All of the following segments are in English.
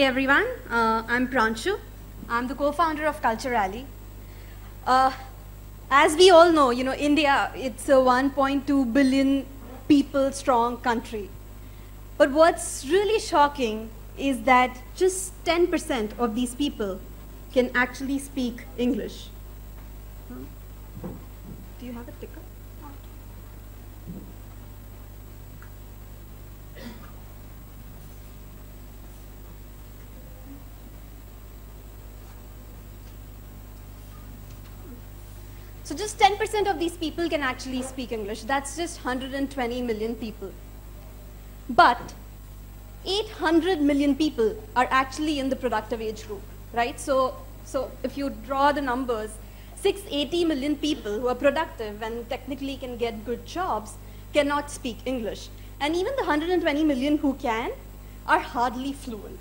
Hey everyone, I'm Pranshu. I'm the co-founder of CultureAlley. As we all know, India, it's a 1.2 billion people strong country. But what's really shocking is that just 10% of these people can actually speak English. Do you have a ticker? So just 10% of these people can actually speak English. That's just 120 million people. But 800 million people are actually in the productive age group, right? So if you draw the numbers, 680 million people who are productive and technically can get good jobs cannot speak English. And even the 120 million who can are hardly fluent,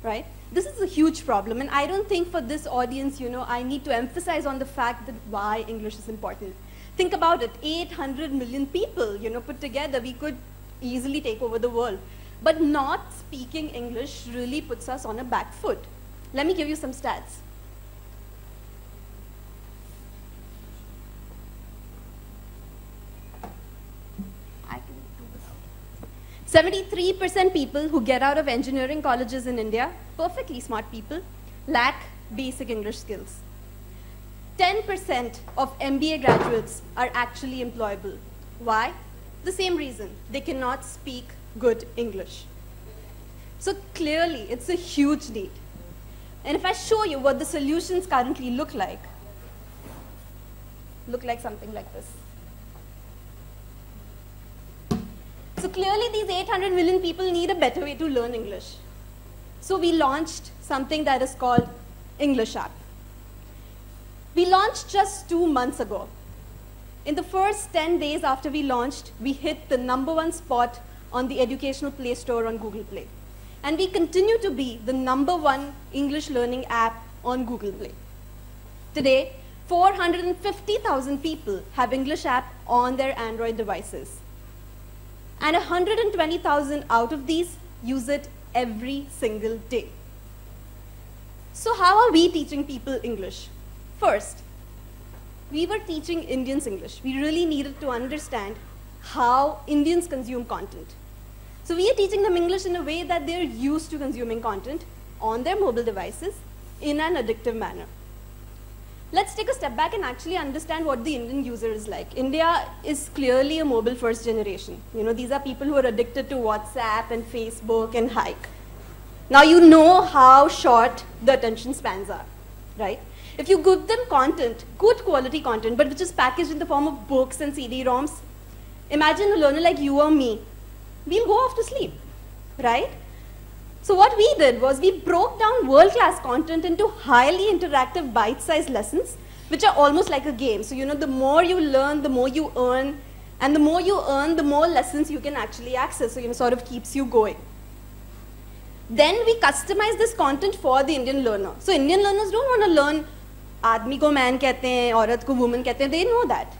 right? This is a huge problem, and I don't think for this audience, I need to emphasize on the fact that why English is important. Think about it, 800 million people, put together, we could easily take over the world. But not speaking English really puts us on a back foot. Let me give you some stats. I can do this. 73% people who get out of engineering colleges in India, perfectly smart people, lack basic English skills. 10% of MBA graduates are actually employable. Why? The same reason. They cannot speak good English. So clearly, it's a huge need. And if I show you what the solutions currently look like something like this. So clearly, these 800 million people need a better way to learn English. So we launched something that is called English App. We launched just 2 months ago. In the first 10 days after we launched, we hit the #1 spot on the educational Play Store on Google Play. And we continue to be the #1 English learning app on Google Play. Today, 450,000 people have English app on their Android devices. And 120,000 out of these use it every single day. So how are we teaching people English? First, we were teaching Indians English. We really needed to understand how Indians consume content. So we are teaching them English in a way that they're used to consuming content on their mobile devices in an addictive manner. Let's take a step back and actually understand what the Indian user is like. India is clearly a mobile first generation. These are people who are addicted to WhatsApp and Facebook and Hike. Now you know how short the attention spans are, right? If you give them content, good quality content, but which is packaged in the form of books and CD-ROMs, imagine a learner like you or me, we'll go off to sleep, right? So what we did was we broke down world-class content into highly interactive bite-sized lessons, which are almost like a game. So the more you learn, the more you earn, and the more you earn, the more lessons you can actually access. So sort of keeps you going. Then we customize this content for the Indian learner. So Indian learners don't want to learn आदमी को man कहते हैं, औरत को woman कहते हैं. They know that.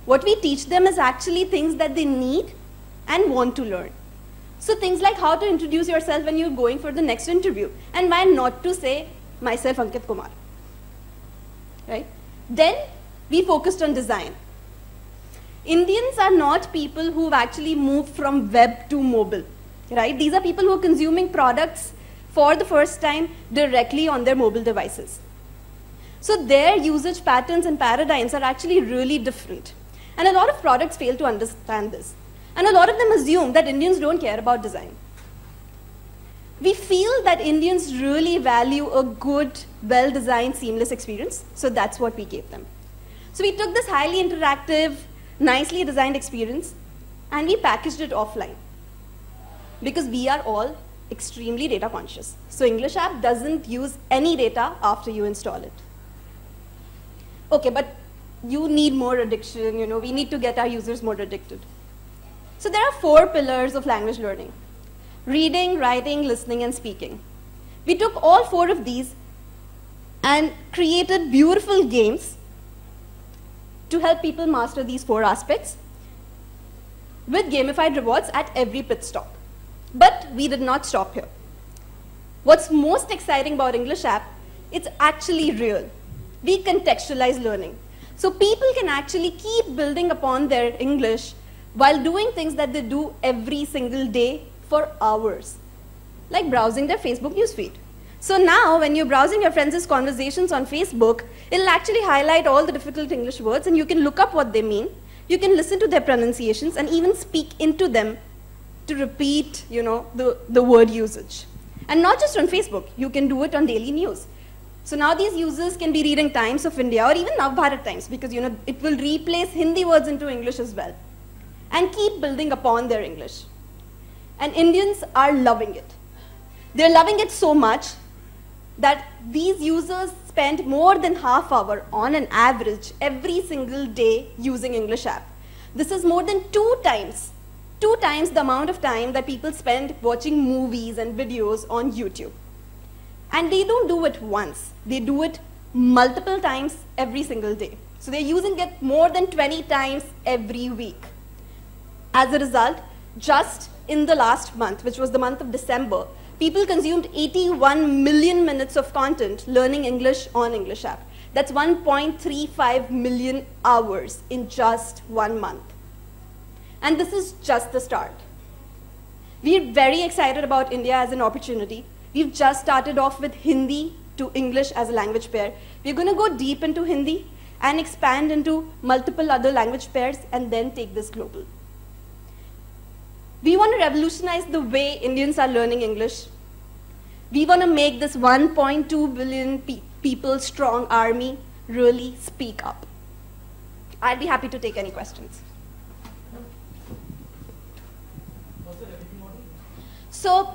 What we teach them is actually things that they need and want to learn. So things like how to introduce yourself when you're going for the next interview, and why not to say, myself Ankit Kumar, right? Then we focused on design. Indians are not people who've actually moved from web to mobile, right? These are people who are consuming products for the first time directly on their mobile devices. So their usage patterns and paradigms are actually really different. And a lot of products fail to understand this. And a lot of them assume that Indians don't care about design. We feel that Indians really value a good, well-designed, seamless experience, so that's what we gave them. So we took this highly interactive, nicely designed experience, and we packaged it offline. Because we are all extremely data conscious. So English app doesn't use any data after you install it. Okay, but you need more addiction, we need to get our users more addicted. So there are 4 pillars of language learning: reading, writing, listening, and speaking. We took all 4 of these and created beautiful games to help people master these 4 aspects with gamified rewards at every pit stop. But we did not stop here. What's most exciting about English app, it's actually real. We contextualize learning. So people can actually keep building upon their English while doing things that they do every single day for hours, like browsing their Facebook newsfeed. So now, when you're browsing your friends' conversations on Facebook, it'll actually highlight all the difficult English words, and you can look up what they mean. You can listen to their pronunciations and even speak into them to repeat, the word usage. And not just on Facebook, you can do it on daily news. So now these users can be reading Times of India or even Navbharat Times, because it will replace Hindi words into English as well, and keep building upon their English. And Indians are loving it. They're loving it so much that these users spend more than half hour on an average every single day using English app. This is more than two times the amount of time that people spend watching movies and videos on YouTube. And they don't do it once. They do it multiple times every single day. So they're using it more than 20 times every week. As a result, just in the last month, which was the month of December, people consumed 81 million minutes of content learning English on English app. That's 1.35 million hours in just 1 month. And this is just the start. We're very excited about India as an opportunity. We've just started off with Hindi to English as a language pair. We're going to go deep into Hindi and expand into multiple other language pairs and then take this global. We want to revolutionize the way Indians are learning English. We want to make this 1.2 billion people strong army really speak up. I'd be happy to take any questions. So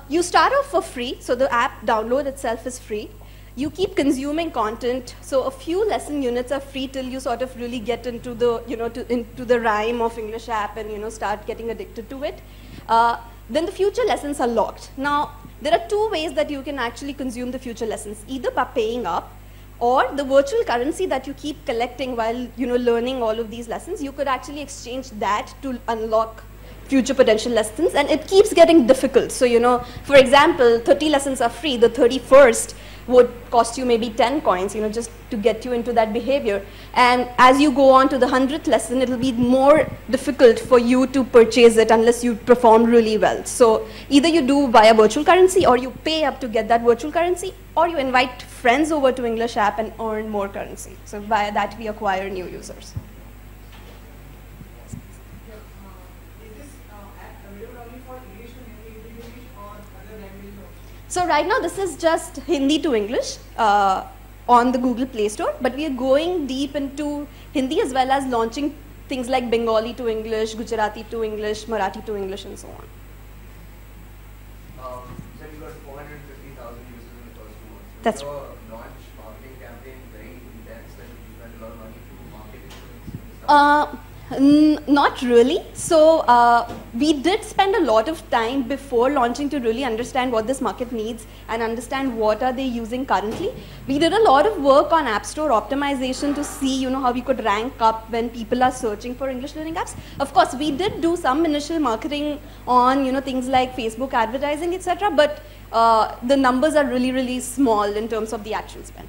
you start off for free. So the app download itself is free. You keep consuming content. So a few lesson units are free till you sort of really get into the, into the rhyme of English app and, start getting addicted to it. Then the future lessons are locked. Now, there are two ways that you can actually consume the future lessons, either by paying up or the virtual currency that you keep collecting while, learning all of these lessons. You could actually exchange that to unlock future potential lessons, and it keeps getting difficult. So, for example, 30 lessons are free. The 31st would cost you maybe 10 coins, just to get you into that behavior. And as you go on to the 100th lesson, it'll be more difficult for you to purchase it unless you perform really well. So either you do via virtual currency, or you pay up to get that virtual currency, or you invite friends over to English app and earn more currency. So via that, we acquire new users. So right now, this is just Hindi to English on the Google Play Store, but we are going deep into Hindi as well as launching things like Bengali to English, Gujarati to English, Marathi to English, and so on. So you got 450,000 users in the first 2 months. That's your launch marketing campaign very intense, and you spent a lot of money to market it? Not really. So we did spend a lot of time before launching to really understand what this market needs and understand what are they using currently. We did a lot of work on App Store optimization to see, how we could rank up when people are searching for English learning apps. Of course, we did do some initial marketing on, things like Facebook advertising, etc. But the numbers are really, really small in terms of the action spend.